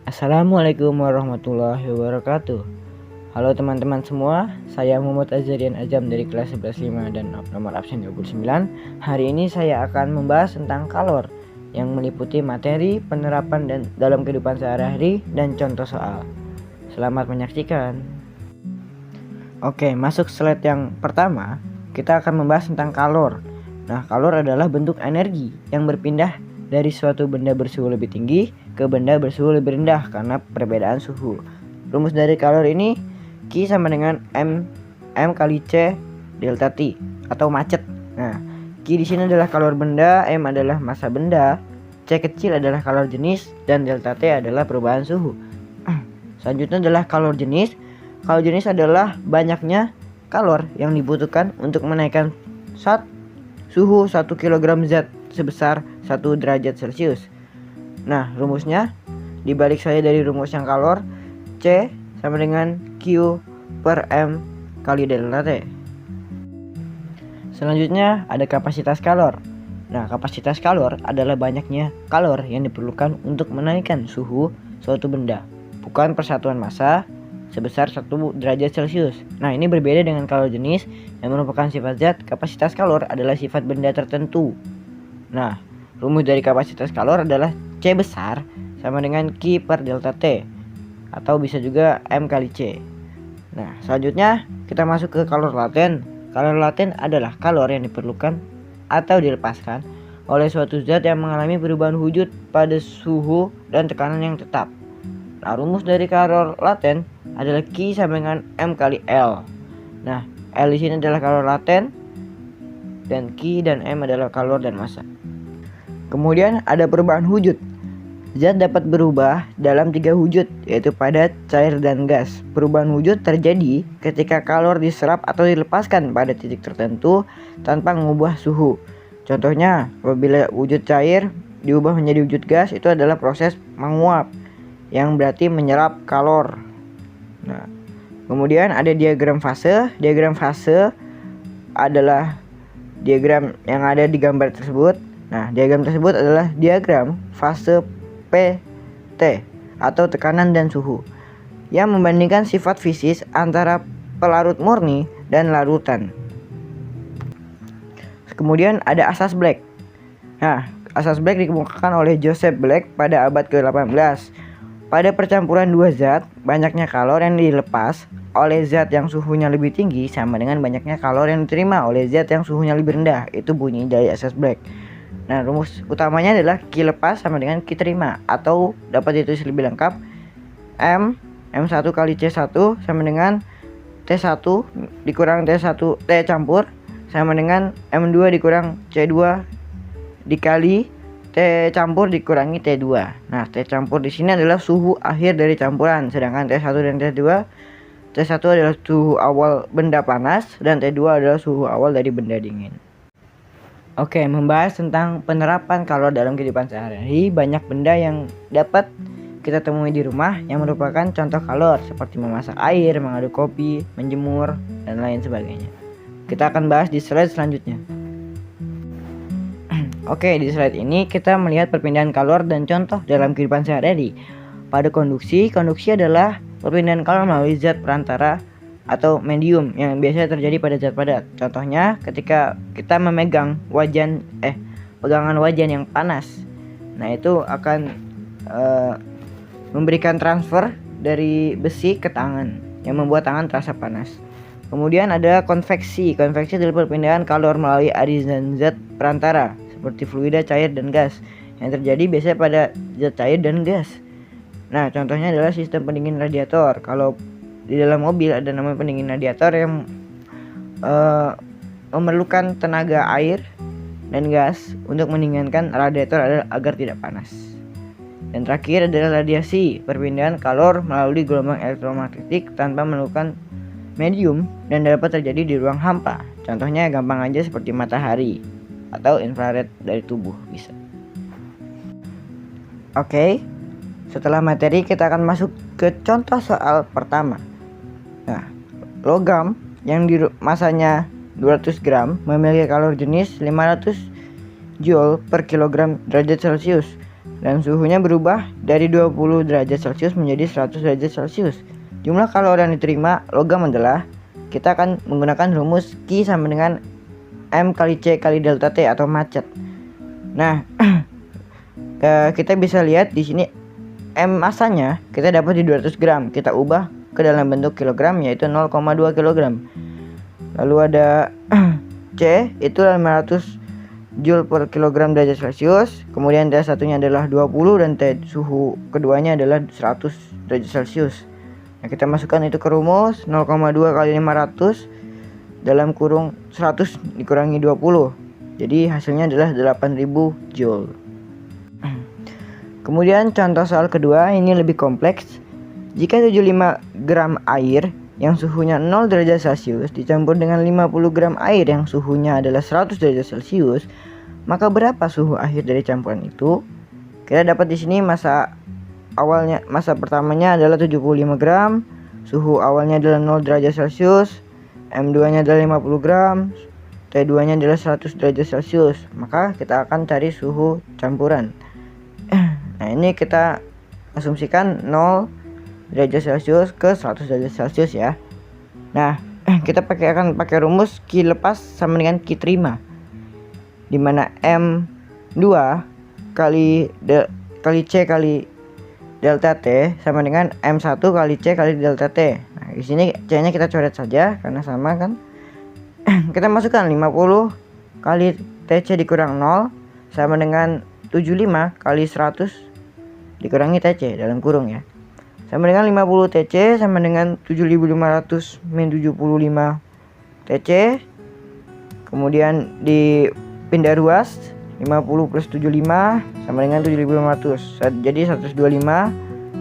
Assalamualaikum warahmatullahi wabarakatuh. Halo teman-teman semua, saya Muhammad Azarian Azam dari kelas 11.5 dan nomor absen 29. Hari ini saya akan membahas tentang kalor yang meliputi materi, penerapan dan dalam kehidupan sehari-hari dan contoh soal. Selamat menyaksikan. Oke, masuk slide yang pertama, kita akan membahas tentang kalor. Nah, kalor adalah bentuk energi yang berpindah dari suatu benda bersuhu lebih tinggi ke benda bersuhu lebih rendah karena perbedaan suhu. Rumus dari kalor ini Q sama dengan M kali C delta T atau macet. Nah, Q di sini adalah kalor benda, M adalah massa benda, C kecil adalah kalor jenis dan delta T adalah perubahan suhu. Selanjutnya adalah kalor jenis. Kalor jenis adalah banyaknya kalor yang dibutuhkan untuk menaikkan suhu 1 kg zat sebesar 1 derajat Celcius. Nah, rumusnya dibalik saya dari rumus yang kalor, C sama dengan Q per M kali delta T. Selanjutnya ada kapasitas kalor. Nah, kapasitas kalor adalah banyaknya kalor yang diperlukan untuk menaikkan suhu suatu benda, bukan persatuan massa, sebesar 1 derajat Celcius. Nah, ini berbeda dengan kalor jenis yang merupakan sifat zat. Kapasitas kalor adalah sifat benda tertentu. Nah, rumus dari kapasitas kalor adalah C besar sama dengan Q per delta T atau bisa juga M kali C. Nah, selanjutnya kita masuk ke kalor laten. Kalor laten adalah kalor yang diperlukan atau dilepaskan oleh suatu zat yang mengalami perubahan wujud pada suhu dan tekanan yang tetap. Nah, rumus dari kalor laten adalah Q sama dengan M kali L. Nah, L di sini adalah kalor laten dan Q dan M adalah kalor dan massa. Kemudian ada perubahan wujud. Zat dapat berubah dalam 3 wujud, yaitu padat, cair, dan gas. Perubahan wujud terjadi ketika kalor diserap atau dilepaskan pada titik tertentu tanpa mengubah suhu. Contohnya, apabila wujud cair diubah menjadi wujud gas, itu adalah proses menguap, yang berarti menyerap kalor. Nah, kemudian ada diagram fase. Diagram fase adalah diagram yang ada di gambar tersebut. Nah, diagram tersebut adalah diagram fase PT atau tekanan dan suhu yang membandingkan sifat fisis antara pelarut murni dan larutan. Kemudian ada asas Black. Nah, asas Black dikemukakan oleh Joseph Black pada abad ke-18. Pada percampuran dua zat, banyaknya kalor yang dilepas oleh zat yang suhunya lebih tinggi sama dengan banyaknya kalor yang diterima oleh zat yang suhunya lebih rendah. Itu bunyi dari asas Black. Nah, rumus utamanya adalah Q lepas sama dengan Q terima, atau dapat ditulis lebih lengkap M1 kali C1 sama dengan T1 dikurang T1 T campur sama dengan M2 dikurang C2 dikali T campur dikurangi T2. Nah, T campur di sini adalah suhu akhir dari campuran, sedangkan T1 dan T1 adalah suhu awal benda panas dan T2 adalah suhu awal dari benda dingin. Oke, membahas tentang penerapan kalor dalam kehidupan sehari-hari. Banyak benda yang dapat kita temui di rumah yang merupakan contoh kalor, seperti memasak air, mengaduk kopi, menjemur, dan lain sebagainya. Kita akan bahas di slide selanjutnya. Oke, di slide ini kita melihat perpindahan kalor dan contoh dalam kehidupan sehari-hari. Pada konduksi adalah perpindahan kalor melalui zat perantara atau medium yang biasanya terjadi pada zat padat. Contohnya ketika kita memegang pegangan wajan yang panas. Nah, itu akan memberikan transfer dari besi ke tangan yang membuat tangan terasa panas. Kemudian ada konveksi. Konveksi adalah perpindahan kalor melalui arisan zat perantara seperti fluida, cair, dan gas yang terjadi biasanya pada zat cair dan gas. Nah, contohnya adalah sistem pendingin radiator. Kalau di dalam mobil ada namanya pendingin radiator yang memerlukan tenaga air dan gas untuk mendinginkan radiator agar tidak panas. Dan terakhir adalah radiasi, perpindahan kalor melalui gelombang elektromagnetik tanpa memerlukan medium dan dapat terjadi di ruang hampa. Contohnya gampang aja seperti matahari atau infrared dari tubuh bisa. Oke, setelah materi kita akan masuk ke contoh soal pertama. Nah, logam yang masanya 200 gram memiliki kalor jenis 500 Joule per kilogram derajat Celcius. dan suhunya berubah dari 20 derajat Celcius menjadi 100 derajat Celcius. Jumlah kalor yang diterima logam adalah, kita akan menggunakan rumus Q sama dengan M kali C kali delta T atau macet. Nah, kita bisa lihat di sini M masanya kita dapat di 200 gram. Kita ubah ke dalam bentuk kilogram yaitu 0,2 kilogram. Lalu ada C itu 500 Joule per kilogram derajat Celcius. Kemudian T satunya adalah 20 dan T suhu keduanya adalah 100 derajat Celcius. Nah, kita masukkan itu ke rumus 0,2 kali 500 dalam kurung 100 dikurangi 20. Jadi hasilnya adalah 8000 Joule. Kemudian contoh soal kedua ini lebih kompleks. Jika 75 gram air yang suhunya 0 derajat Celcius dicampur dengan 50 gram air yang suhunya adalah 100 derajat Celcius, maka berapa suhu akhir dari campuran itu? Kita dapat di sini masa pertamanya adalah 75 gram, suhu awalnya adalah 0 derajat Celcius, M2 nya adalah 50 gram, T2 nya adalah 100 derajat Celcius. Maka kita akan cari suhu campuran. Nah, ini kita asumsikan 0 derajat Celcius ke 100 derajat Celcius ya. Nah, kita akan pakai rumus Q lepas sama dengan Q terima, dimana M2 kali C kali delta T sama dengan M1 kali C kali delta T. Nah, di sini C nya kita coret saja karena sama kan. Kita masukkan 50 kali TC dikurang 0 sama dengan 75 kali 100 dikurangi TC dalam kurung ya, sama dengan 50 TC sama dengan 7500 min 75 TC. Kemudian dipindah ruas, 50 plus 75 sama dengan 7500, jadi 125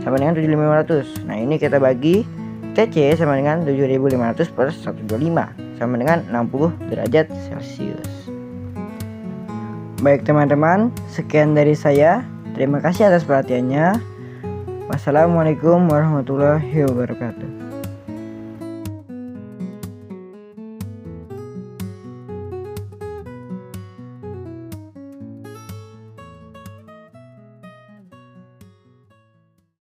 sama dengan 7500. Nah, ini kita bagi TC sama dengan 7500 plus 125 sama dengan 60 derajat Celcius. Baik teman-teman, sekian dari saya. Terima kasih atas perhatiannya. Wassalamualaikum warahmatullahi wabarakatuh.